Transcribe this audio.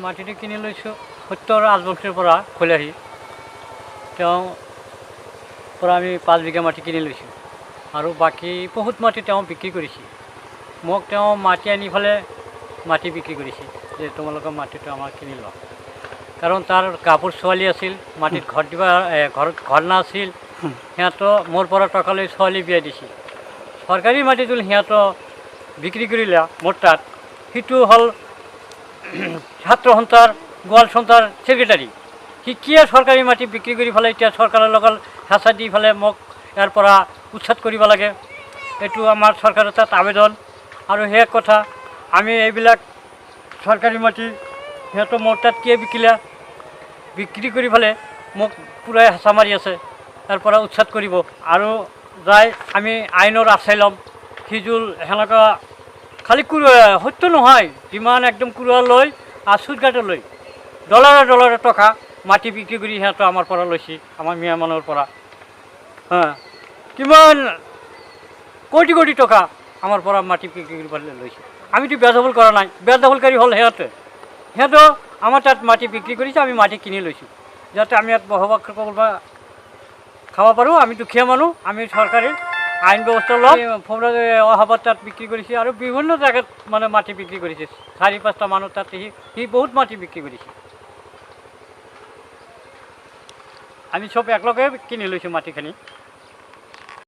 মাটিটো কিনি লৈছোঁ সত্তৰ ৰাজবংশীৰ পৰা খোলাহি তেওঁ পৰা আমি 5 বিঘা মাটি কিনি লৈছোঁ আৰু বাকী বহুত মাটি তেওঁ বিক্ৰী কৰিছে মোক তেওঁ মাটি আনি ফালে মাটি বিক্ৰী কৰিছে যে তোমালোকৰ মাটিটো আমাৰ কিনি লোৱা কাৰণ তাৰ কাপোৰ ছোৱালী আছিল মাটিত ঘৰ দিবা ঘৰ নাছিল সিহঁতৰ মোৰ পৰা টকা লৈ ছোৱালী বিয়া দিছিল চৰকাৰী মাটিটো সিহঁতৰ বিক্ৰী কৰিলে মোৰ তাত সিটো হ'ল ছাত্ৰ সন্থাৰ গোৱাল সন্থাৰ ছেক্ৰেটাৰী সি কিয় চৰকাৰী মাটি বিক্ৰী কৰি পেলাই এতিয়া চৰকাৰৰ লগত হেঁচা দি পেলাই মোক ইয়াৰ পৰা উচ্ছেদ কৰিব লাগে এইটো আমাৰ চৰকাৰৰ তাত আবেদন আৰু সেই কথা আমি এইবিলাক চৰকাৰী মাটি সিহঁতৰ মোৰ তাত কিয় বিক্ৰী কৰি পেলাই মোক পূৰাই হেঁচা মাৰি আছে তাৰ পৰা উচ্ছেদ কৰিব আৰু যাই আমি আইনৰ আশ্ৰয় ল'ম সিজুল সেনেকুৱা খালি সত্য নহয় যিমান একদম কুৰুৱা লৈ আৰু চুটগাঁটো লৈ ডলাৰে টকা মাটি বিক্ৰী কৰি সিহঁতে আমাৰ পৰা লৈছে আমাৰ মিয়া মানুহৰ পৰা কিমান কোটি কোটি টকা আমাৰ পৰা মাটি বিক্ৰী কৰি পেলাই লৈছে আমিতো বেদখল কৰা নাই বেদখলকাৰী হ'ল সিহঁতে আমাৰ তাত মাটি বিক্ৰী কৰিছে আমি মাটি কিনি লৈছোঁ যাতে আমি ইয়াত বসবাস কৰিব খাব পাৰোঁ আমি দুখীয়া মানুহ আমি চৰকাৰী আইন ব্যৱস্থা ল'ম অহাবাত তাত বিক্ৰী কৰিছে আৰু বিভিন্ন জেগাত মানে মাটি বিক্ৰী কৰিছে 4-5টা মানুহ তাত সি বহুত মাটি বিক্ৰী কৰিছে আমি চব একেলগে কিনি লৈছোঁ মাটিখিনি